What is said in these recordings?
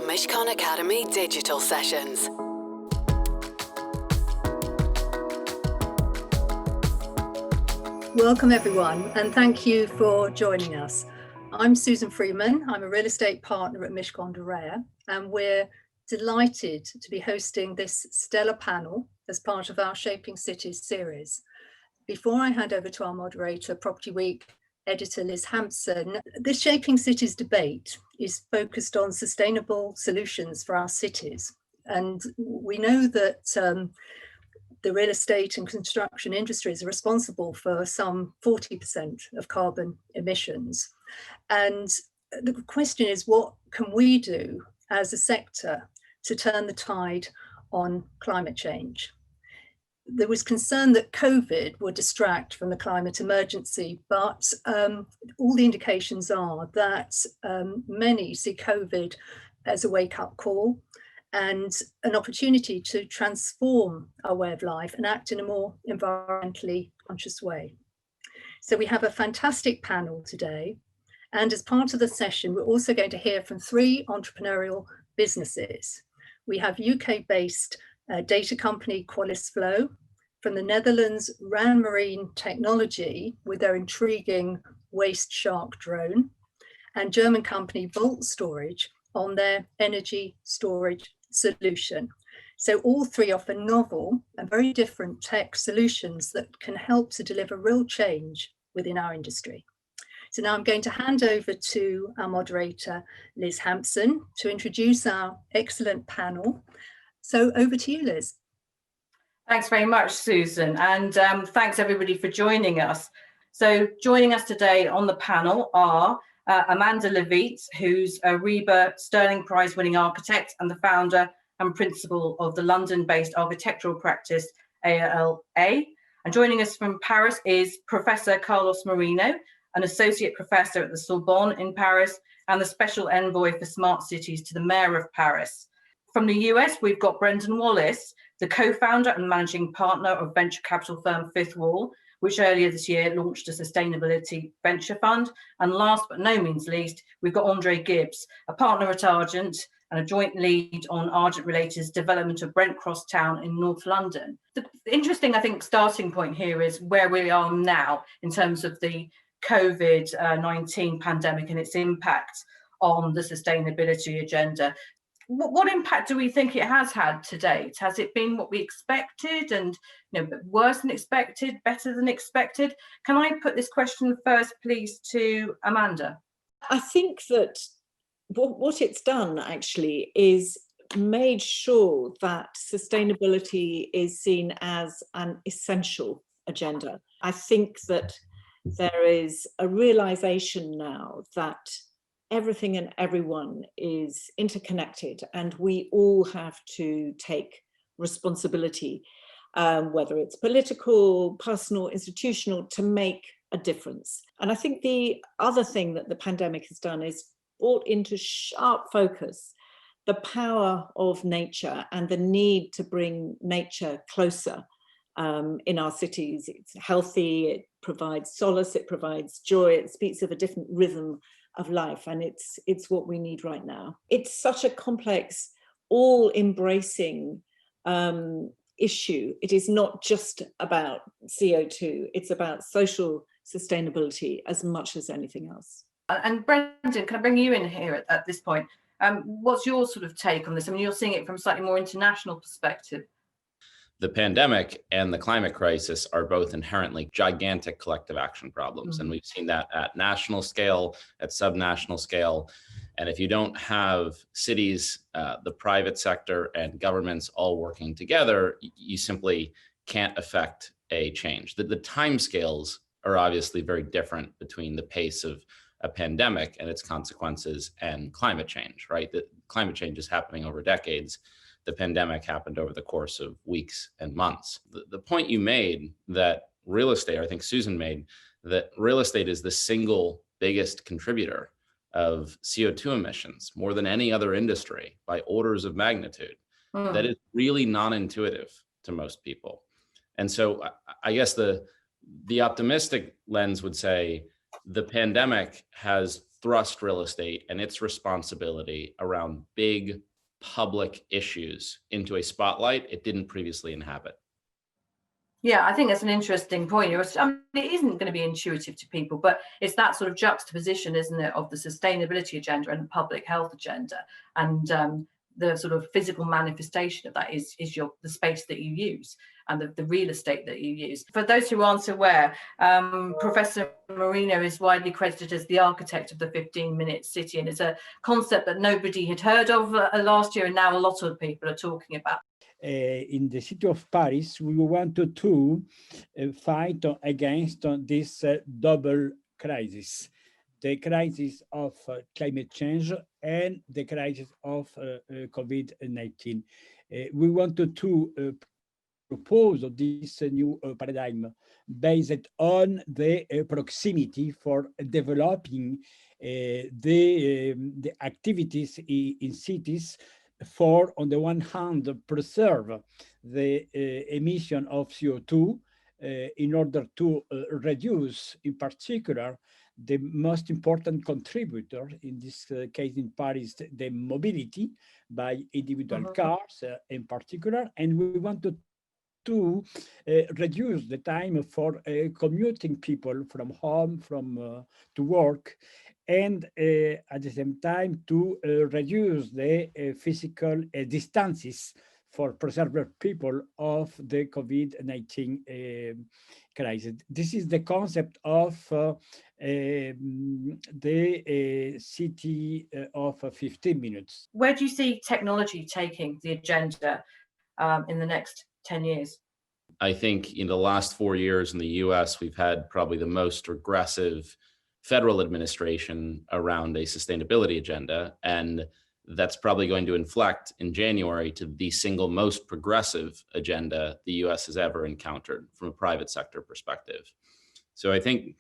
Mishcon Academy digital sessions. Welcome everyone, and thank you for joining us. I'm Susan Freeman. I'm a real estate partner at Mishcon Academy, and we're delighted to be hosting this stellar panel as part of our Shaping Cities series. Before I hand over to our moderator, Property Week editor Liz Hamson, this Shaping Cities debate is focused on sustainable solutions for our cities. And we know that the real estate and construction industries are responsible for some 40% of carbon emissions. And the question is, what can we do as a sector to turn the tide on climate change? There was concern that COVID would distract from the climate emergency, but all the indications are that many see COVID as a wake-up call and an opportunity to transform our way of life and act in a more environmentally conscious way. So we have a fantastic panel today. And as part of the session, we're also going to hear from 3 entrepreneurial businesses. We have UK-based data company QualisFlow, from the Netherlands Ran Marine Technology with their intriguing waste shark drone, and German company Volt Storage on their energy storage solution. So all 3 offer novel and very different tech solutions that can help to deliver real change within our industry. So now I'm going to hand over to our moderator, Liz Hamson, to introduce our excellent panel. So over to you, Liz. Thanks very much, Susan, and thanks everybody for joining us. So joining us today on the panel are Amanda Levete, who's a RIBA Stirling Prize winning architect and the founder and principal of the London-based architectural practice ALA. And joining us from Paris is Professor Carlos Moreno, an associate professor at the Sorbonne in Paris and the special envoy for smart cities to the mayor of Paris. From the US, we've got Brent and Wallace, the co-founder and managing partner of venture capital firm Fifth Wall, which earlier this year launched a sustainability venture fund. And last but no means least, we've got André Gibbs, a partner at Argent and a joint lead on Argent Related development of Brent Cross Town in North London. The interesting, I think, starting point here is where we are now in terms of the COVID-19 pandemic and its impact on the sustainability agenda. What impact do we think it has had to date? Has it been what we expected and worse than expected, better than expected? Can I put this question first, please, to Amanda? I think that what it's done actually is made sure that sustainability is seen as an essential agenda. I think that there is a realization now that everything and everyone is interconnected and we all have to take responsibility, whether it's political, personal, institutional, to make a difference. And I think the other thing that the pandemic has done is brought into sharp focus the power of nature and the need to bring nature closer in our cities. It's healthy, it provides solace, it provides joy, it speaks of a different rhythm of life, and it's what we need right now. It's such a complex, all-embracing issue. It is not just about CO2, it's about social sustainability as much as anything else. And Brendan, can I bring you in here at this point? What's your sort of take on this? I mean, you're seeing it from a slightly more international perspective. The pandemic and the climate crisis are both inherently gigantic collective action problems. Mm-hmm. And we've seen that at national scale, at subnational scale. And if you don't have cities, the private sector and governments all working together, you simply can't affect a change. The timescales are obviously very different between the pace of a pandemic and its consequences and climate change, right? The climate change is happening over decades. The pandemic happened over the course of weeks and months. The point you made that real estate, I think Susan made, that real estate is the single biggest contributor of CO2 emissions, more than any other industry by orders of magnitude. That is really non-intuitive to most people. And so I guess the optimistic lens would say the pandemic has thrust real estate and its responsibility around big public issues into a spotlight it didn't previously inhabit. Yeah, I think that's an interesting point. I mean, it isn't going to be intuitive to people, but it's that sort of juxtaposition, isn't it, of the sustainability agenda and the public health agenda, and the sort of physical manifestation of that is the space that you use and the real estate that you use. For those who aren't aware, Professor Moreno is widely credited as the architect of the 15-minute city, and it's a concept that nobody had heard of last year, and now a lot of people are talking about. In the city of Paris, we wanted to fight against this double crisis, the crisis of climate change and the crisis of COVID-19. We wanted to propose this new paradigm based on the proximity for developing the activities in cities for, on the one hand, preserve the emission of CO2 in order to reduce, in particular, the most important contributor, in this case in Paris, the mobility by individual cars in particular, and we wanted to reduce the time for commuting people from home, to work, and at the same time to reduce the physical distances for preserve people of the COVID-19 crisis. This is the concept of the city of 15 minutes. Where do you see technology taking the agenda in the next 10 years? I think in the last 4 years in the US, we've had probably the most regressive federal administration around a sustainability agenda. And that's probably going to inflect in January to the single most progressive agenda the US has ever encountered from a private sector perspective. So I think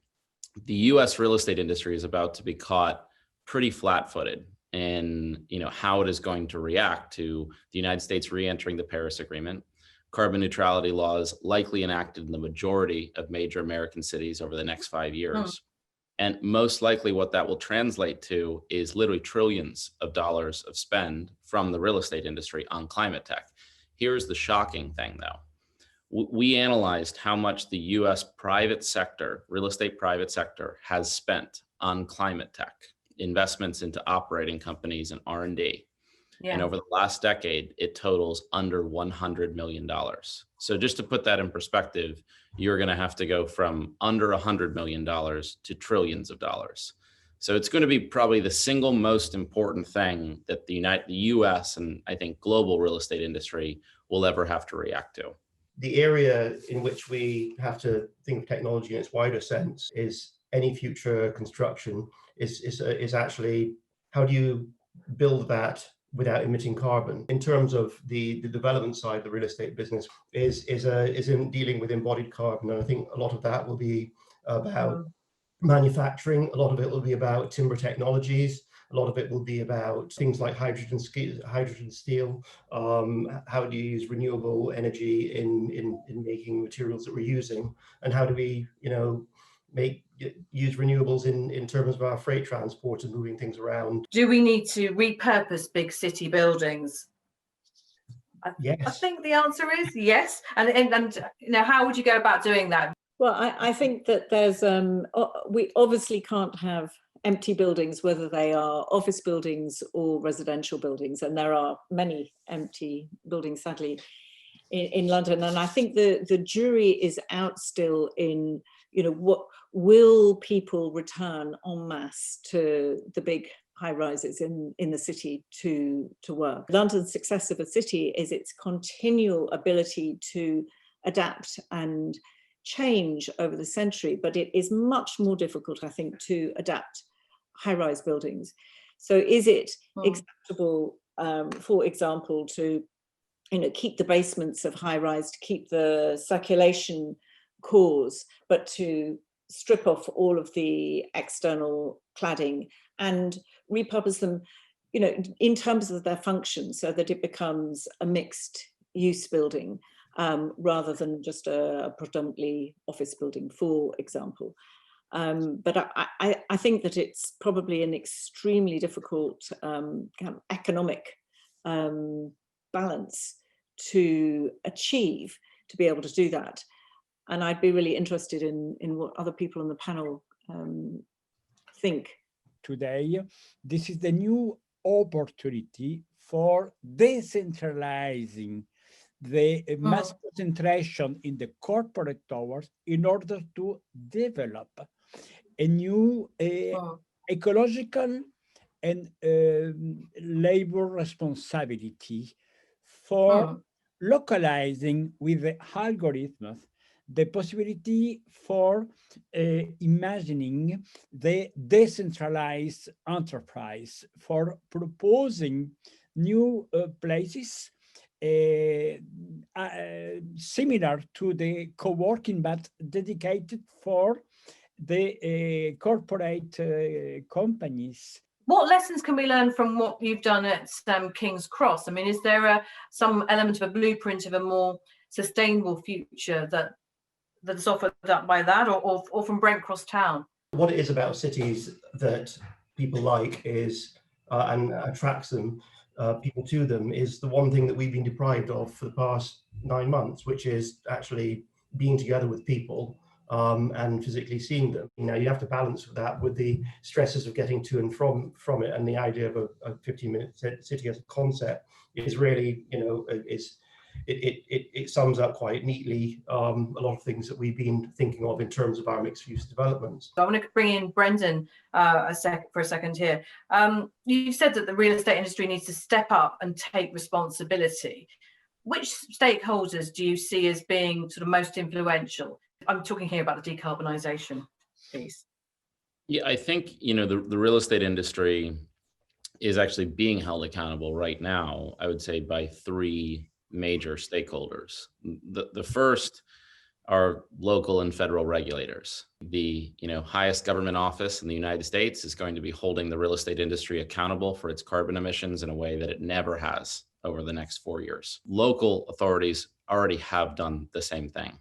the US real estate industry is about to be caught pretty flat-footed in how it is going to react to the United States re-entering the Paris Agreement, carbon neutrality laws likely enacted in the majority of major American cities over the next 5 years. And most likely what that will translate to is literally trillions of dollars of spend from the real estate industry on climate tech. Here's the shocking thing though. We analyzed how much the US private sector, real estate private sector, has spent on climate tech, investments into operating companies and R&D. Yeah. And over the last decade, it totals under $100 million. So just to put that in perspective, you're going to have to go from under $100 million to trillions of dollars. So it's going to be probably the single most important thing that the US and I think global real estate industry will ever have to react to. The area in which we have to think of technology in its wider sense is any future construction is actually how do you build that without emitting carbon. In terms of the development side, the real estate business is in dealing with embodied carbon. And I think a lot of that will be about manufacturing. A lot of it will be about timber technologies. A lot of it will be about things like hydrogen steel. How do you use renewable energy in making materials that we're using? And how do we, use renewables in terms of our freight transport and moving things around? Do we need to repurpose big city buildings? Yes. I think the answer is yes. And how would you go about doing that? Well, I think that there's we obviously can't have empty buildings, whether they are office buildings or residential buildings, and there are many empty buildings, sadly, in London. And I think the jury is out still in, what will people return en masse to the big high rises in the city to work. London's success of a city is its continual ability to adapt and change over the century, but it is much more difficult, I think, to adapt high-rise buildings. So is it acceptable, for example, to keep the basements of high-rise, to keep the circulation cores, but to strip off all of the external cladding and repurpose them, in terms of their function, so that it becomes a mixed use building rather than just a predominantly office building, for example. But I think that it's probably an extremely difficult kind of economic balance to achieve, to be able to do that. And I'd be really interested in what other people on the panel think. Today, this is the new opportunity for decentralizing the mass concentration in the corporate towers in order to develop a new ecological and labor responsibility for localizing with the algorithms the possibility for imagining the decentralized enterprise, for proposing new places similar to the co-working, but dedicated for the corporate companies. What lessons can we learn from what you've done at King's Cross? I mean, is there some element of a blueprint of a more sustainable future that's offered up by that, or from Brent Cross Town? What it is about cities that people like is and attracts them, people to them, is the one thing that we've been deprived of for the past 9 months, which is actually being together with people and physically seeing them. You know, you have to balance that with the stresses of getting to and from it, and the idea of a 15-minute city as a concept is really, you know, it sums up quite neatly a lot of things that we've been thinking of in terms of our mixed-use developments. So I want to bring in Brendan for a second here. You said that the real estate industry needs to step up and take responsibility. Which stakeholders do you see as being sort of most influential? I'm talking here about the decarbonisation piece. Yeah, I think, you know, the real estate industry is actually being held accountable right now, I would say, by 3 major stakeholders. The first are local and federal regulators. The highest government office in the United States is going to be holding the real estate industry accountable for its carbon emissions in a way that it never has over the next 4 years. Local authorities already have done the same thing.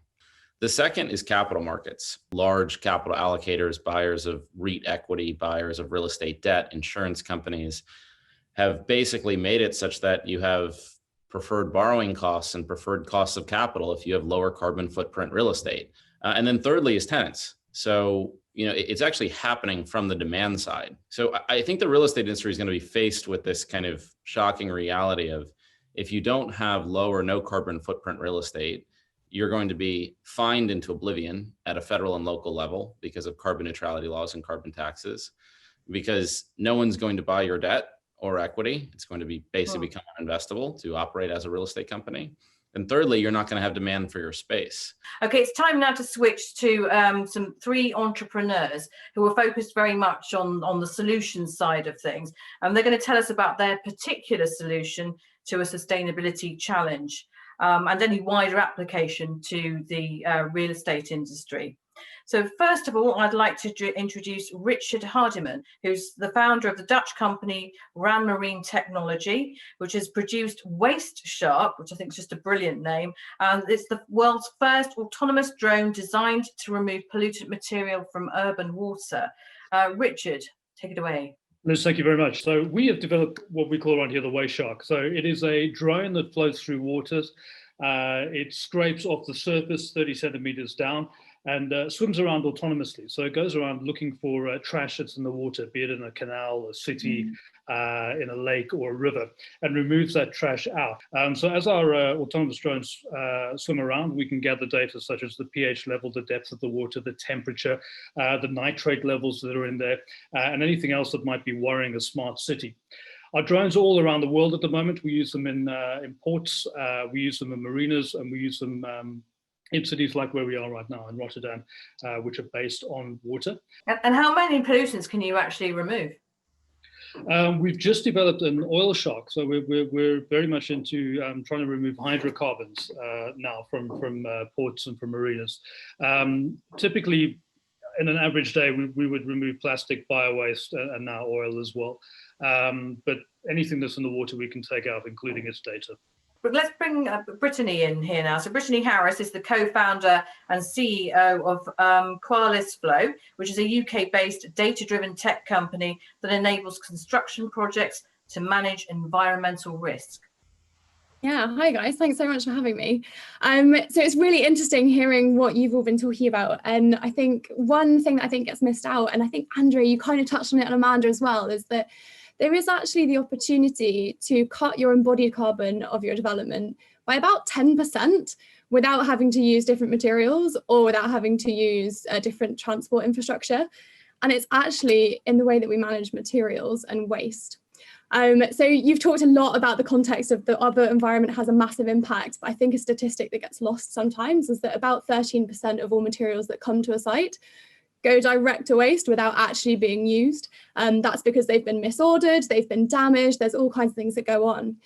The second is capital markets. Large capital allocators, buyers of REIT equity, buyers of real estate debt, insurance companies have basically made it such that you have preferred borrowing costs and preferred costs of capital if you have lower carbon footprint real estate. And then thirdly is tenants. So, it's actually happening from the demand side. So I think the real estate industry is going to be faced with this kind of shocking reality of, if you don't have low or no carbon footprint real estate, you're going to be fined into oblivion at a federal and local level because of carbon neutrality laws and carbon taxes, because no one's going to buy your debt or equity. It's going to be basically become uninvestable to operate as a real estate company. And thirdly, you're not going to have demand for your space. Okay, it's time now to switch to 3 entrepreneurs who are focused very much on the solution side of things. And they're going to tell us about their particular solution to a sustainability challenge and any wider application to the real estate industry. So first of all, I'd like to introduce Richard Hardiman, who's the founder of the Dutch company Ran Marine Technology, which has produced Waste Shark, which I think is just a brilliant name. And it's the world's first autonomous drone designed to remove pollutant material from urban water. Richard, take it away. Liz, thank you very much. So we have developed what we call around here the Waste Shark. So it is a drone that floats through waters. It scrapes off the surface 30 centimeters down and swims around autonomously. So it goes around looking for trash that's in the water, be it in a canal, a city, in a lake or a river, and removes that trash out. So as our autonomous drones swim around, we can gather data such as the pH level, the depth of the water, the temperature, the nitrate levels that are in there, and anything else that might be worrying a smart city. Our drones are all around the world at the moment. We use them in ports, we use them in marinas, and we use them in cities like where we are right now in Rotterdam, which are based on water. And how many pollutants can you actually remove? We've just developed an oil shark, so we're very much into trying to remove hydrocarbons now from ports and from marinas. Typically, in an average day, we would remove plastic, bio-waste, and now oil as well. But anything that's in the water, we can take out, including its data. But let's bring Brittany in here now. So Brittany Harris is the co-founder and CEO of Wallace Flow, which is a UK-based data-driven tech company that enables construction projects to manage environmental risk. Yeah, hi guys, thanks so much for having me. So it's really interesting hearing what you've all been talking about. And I think one thing that I think gets missed out, and I think André, you kind of touched on it, and Amanda as well, is that there is actually the opportunity to cut your embodied carbon of your development by about 10% without having to use different materials or without having to use a different transport infrastructure. And it's actually in the way that we manage materials and waste. So you've talked a lot about the context of the urban environment has a massive impact, but I think a statistic that gets lost sometimes is that about 13% of all materials that come to a site go direct to waste without actually being used. That's because they've been misordered, they've been damaged, there's all kinds of things that go on.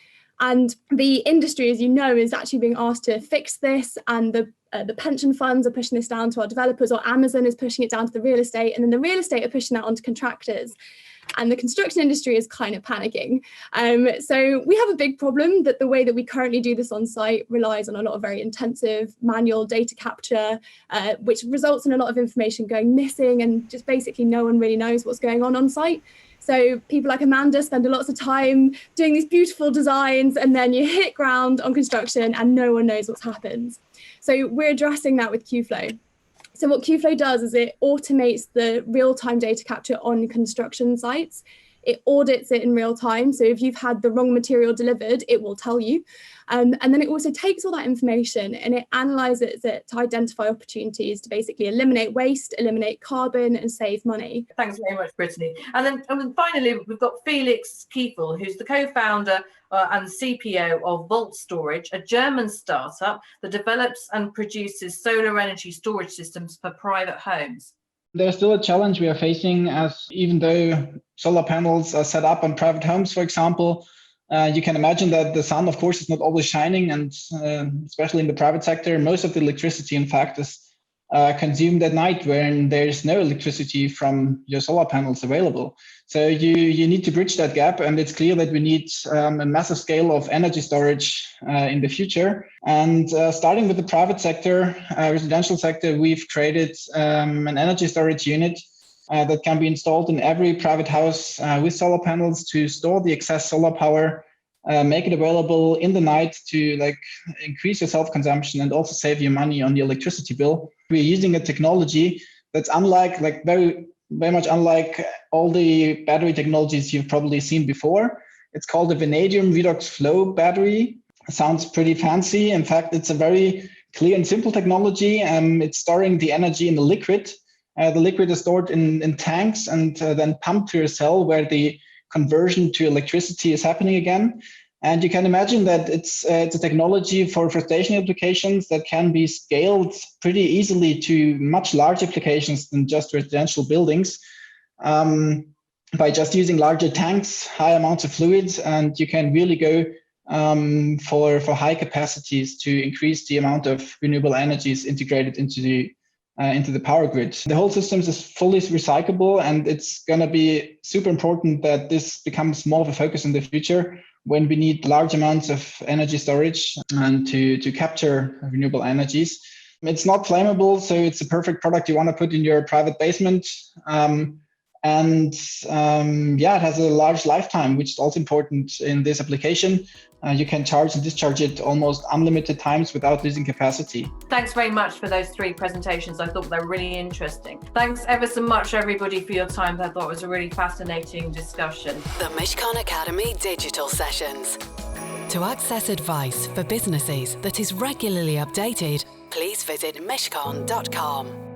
And the industry, as you know, is actually being asked to fix this, and the pension funds are pushing this down to our developers, or Amazon is pushing it down to the real estate, and then the real estate are pushing that onto contractors. And the construction industry is kind of panicking. So we have a big problem that the way that we currently do this on site relies on a lot of very intensive manual data capture, which results in a lot of information going missing, and just basically no one really knows what's going on site. So people like Amanda spend lots of time doing these beautiful designs, and then you hit ground on construction and no one knows what's happened. So we're addressing that with Qflow. So what Qflow does is it automates the real-time data capture on construction sites. It audits it in real time. So if you've had the wrong material delivered, it will tell you. And then it also takes all that information and it analyzes it to identify opportunities to basically eliminate waste, eliminate carbon, and save money. Thanks very much, Brittany. And then finally, we've got Felix Kiefel, who's the co-founder and CPO of Volt Storage, a German startup that develops and produces solar energy storage systems for private homes. There's still a challenge we are facing, as even though solar panels are set up on private homes, for example, you can imagine that the sun, of course, is not always shining, and especially in the private sector, most of the electricity, in fact, is consumed at night when there's no electricity from your solar panels available. So you need to bridge that gap, and it's clear that we need a massive scale of energy storage in the future. And starting with the private sector, residential sector, we've created an energy storage unit that can be installed in every private house with solar panels to store the excess solar power, make it available in the night to increase your self-consumption and also save you money on the electricity bill. We're using a technology that's very much unlike all the battery technologies you've probably seen before. It's called the Vanadium Redox flow battery. It sounds pretty fancy. In fact, it's a very clear and simple technology. It's storing the energy in the liquid. The liquid is stored in tanks and then pumped to a cell where the conversion to electricity is happening again. And you can imagine that it's a technology for stationary applications that can be scaled pretty easily to much larger applications than just residential buildings by just using larger tanks, high amounts of fluids, and you can really go for high capacities to increase the amount of renewable energies integrated into the power grid. The whole system is fully recyclable, and it's going to be super important that this becomes more of a focus in the future when we need large amounts of energy storage and to capture renewable energies. It's not flammable, so it's a perfect product you want to put in your private basement. It has a large lifetime, which is also important in this application. You can charge and discharge it almost unlimited times without losing capacity. Thanks very much for those three presentations. I thought they were really interesting. Thanks ever so much, everybody, for your time. I thought it was a really fascinating discussion. The Mishcon Academy Digital Sessions. To access advice for businesses that is regularly updated, please visit mishcon.com.